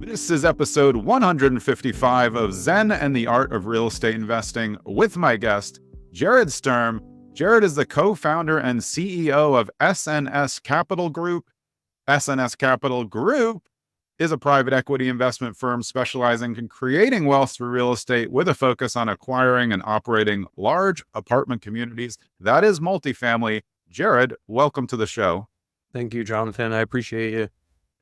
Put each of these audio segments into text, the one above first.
This is episode 155 of Zen and the Art of Real Estate Investing with my guest, Jered Sturm. Jered is the co-founder and CEO of SNS Capital Group. SNS Capital Group is a private equity investment firm specializing in creating wealth through real estate with a focus on acquiring and operating large apartment communities. That is multifamily. Jered, welcome to the show. Thank you, Jonathan. I appreciate you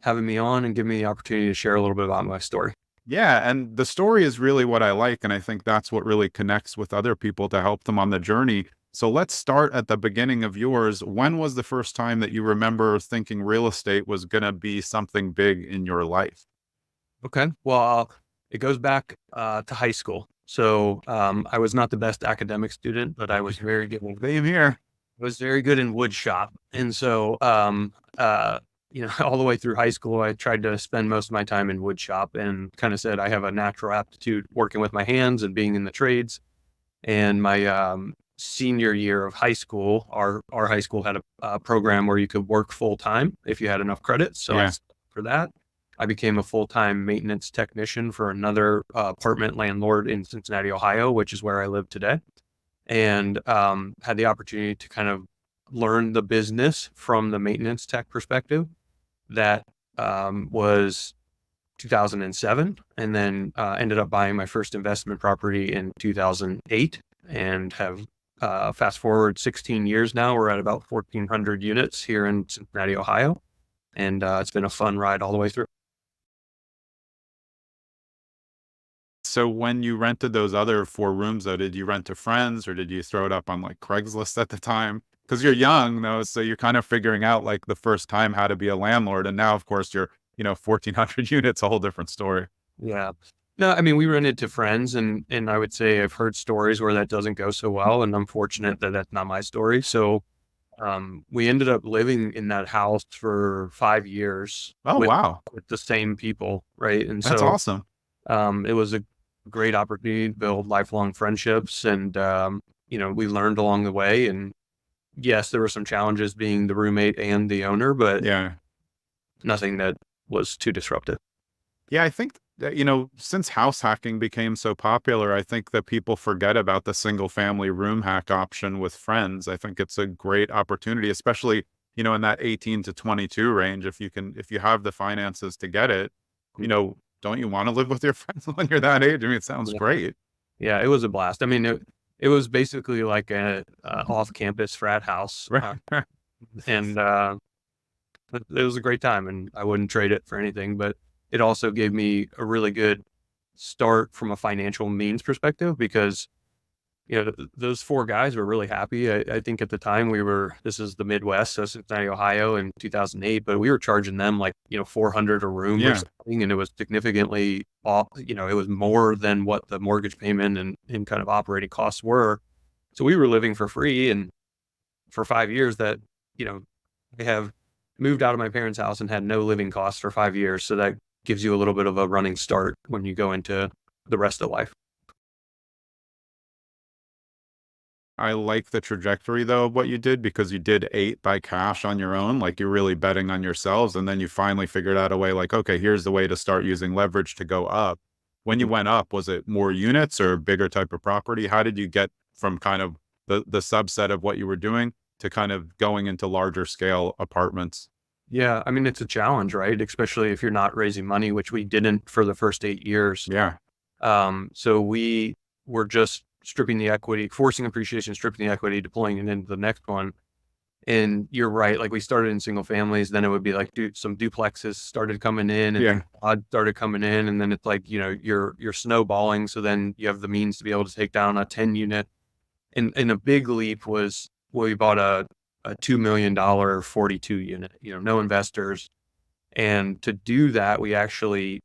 having me on and giving me the opportunity to share a little bit about my story. Yeah, and the story is really what I like, and I think that's what really connects with other people to help them on the journey. So let's start at the beginning of yours. When was the first time that you remember thinking real estate was going to be something big in your life? Okay. Well, it goes back to high school. So I was not the best academic student, but I was very good. Same here. I was very good in wood shop. And so, all the way through high school, I tried to spend most of my time in wood shop and kind of said I have a natural aptitude working with my hands and being in the trades. And my senior year of high school, our high school had a program where you could work full time if you had enough credits. So I signed up for that. I became a full-time maintenance technician for another apartment landlord in Cincinnati, Ohio, which is where I live today. And had the opportunity to kind of learn the business from the maintenance tech perspective. That was 2007, and then ended up buying my first investment property in 2008, and have fast forward 16 years now, we're at about 1,400 units here in Cincinnati, Ohio, and it's been a fun ride all the way through. So when you rented those other 4 rooms, though, did you rent to friends or did you throw it up on like Craigslist at the time? Because you're young, though, so you're kind of figuring out like the first time how to be a landlord. And now, of course, you're, 1,400 units, a whole different story. Yeah. No, I mean, we rented to friends, and I would say I've heard stories where that doesn't go so well, and I'm fortunate that that's not my story. So we ended up living in that house for 5 years Oh, wow. with the same people, right? And That's so awesome. it was a great opportunity to build lifelong friendships, and we learned along the way. And yes, there were some challenges being the roommate and the owner, but Yeah. nothing that was too disruptive. Yeah, I think that, since house hacking became so popular, I think that people forget about the single family room hack option with friends. I think it's a great opportunity, especially, in that 18 to 22 range. If you have the finances to get it, don't you want to live with your friends when you're that age? I mean, it sounds Yeah. great. Yeah, it was a blast. I mean, it was basically like a off-campus frat house, Right. and it was a great time, and I wouldn't trade it for anything. But it also gave me a really good start from a financial means perspective, because those 4 guys were really happy. I think at the time this is the Midwest, so Cincinnati, Ohio in 2008, but we were charging them like, 400 a room or something. And it was significantly off, it was more than what the mortgage payment and kind of operating costs were. So we were living for free. And for 5 years that, I have moved out of my parents' house and had no living costs for 5 years. So that gives you a little bit of a running start when you go into the rest of life. I like the trajectory though of what you did, because you did 8 by cash on your own. Like, you're really betting on yourselves. And then you finally figured out a way like, okay, here's the way to start using leverage to go up. When you went up, was it more units or bigger type of property? How did you get from kind of the subset of what you were doing to kind of going into larger scale apartments? Yeah, I mean, it's a challenge, right? Especially if you're not raising money, which we didn't for the first 8 years. Yeah. So we were just stripping the equity, forcing appreciation, stripping the equity, deploying it into the next one. And you're right. Like, we started in single families, then it would be like some duplexes started coming in, and quad started coming in. And then it's like, you're snowballing. So then you have the means to be able to take down a 10 unit. And a big leap was we bought a $2 million 42 unit, no investors. And to do that, we actually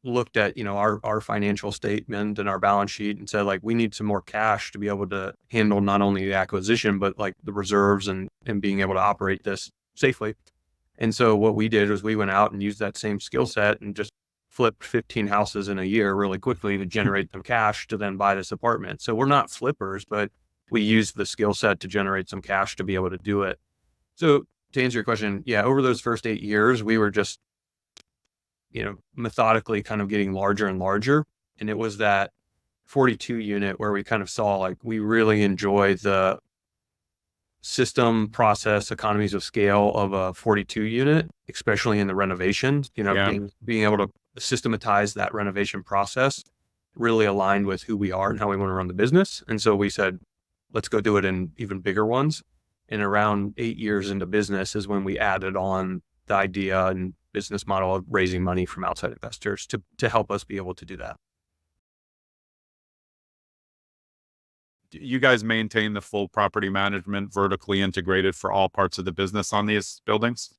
looked at, our financial statement and our balance sheet and said, like, we need some more cash to be able to handle not only the acquisition, but like the reserves and being able to operate this safely. And so what we did was we went out and used that same skill set and just flipped 15 houses in a year really quickly to generate some cash to then buy this apartment. So we're not flippers, but we used the skill set to generate some cash to be able to do it. So to answer your question, yeah, over those first 8 years, we were just methodically kind of getting larger and larger. And it was that 42 unit where we kind of saw like we really enjoy the system process economies of scale of a 42 unit, especially in the renovations, being able to systematize that renovation process really aligned with who we are and how we want to run the business. And so we said, let's go do it in even bigger ones. And around 8 years into business is when we added on the idea and business model of raising money from outside investors to help us be able to do that. You guys maintain the full property management vertically integrated for all parts of the business on these buildings?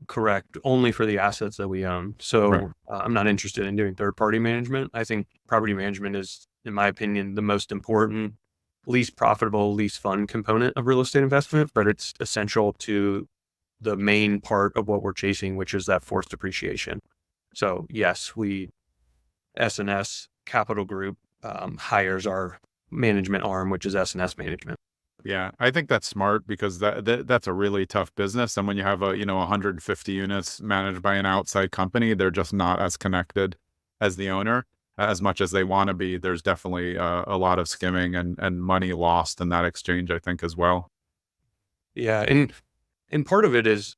Correct. Only for the assets that we own. So Right. I'm not interested in doing third-party management. I think property management is, in my opinion, the most important, least profitable, least fun component of real estate investment, but it's essential to the main part of what we're chasing, which is that forced appreciation. So yes, SNS Capital Group hires our management arm, which is SNS Management. Yeah, I think that's smart because that's a really tough business. And when you have 150 units managed by an outside company, they're just not as connected as the owner as much as they want to be. There's definitely a lot of skimming and money lost in that exchange, I think, as well. Yeah, and part of it is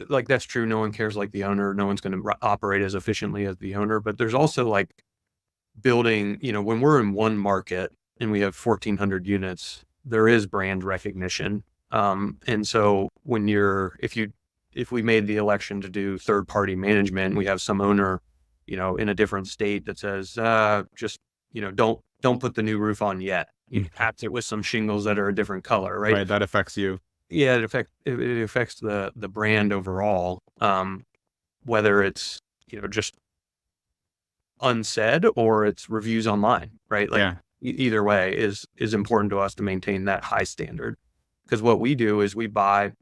like that's true. No one cares like the owner. No one's going to operate as efficiently as the owner. But there's also like building. When we're in one market and we have 1,400 units, there is brand recognition. And so if we made the election to do third party management, we have some owner, in a different state that says, don't put the new roof on yet. You patch it with some shingles that are a different color, right? Right, that affects you. Yeah, it affects the brand overall. Whether it's, just unsaid or it's reviews online, right? Like Yeah. either way is important to us to maintain that high standard. Because what we do is we buy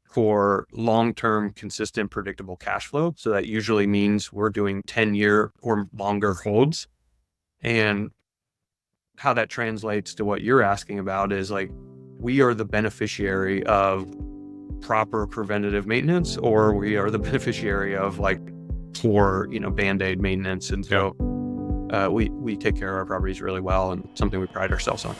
for long-term, consistent, predictable cash flow. So that usually means we're doing 10-year or longer holds. And how that translates to what you're asking about is like, we are the beneficiary of proper preventative maintenance, or we are the beneficiary of like poor, Band-Aid maintenance. And so we take care of our properties really well, and something we pride ourselves on.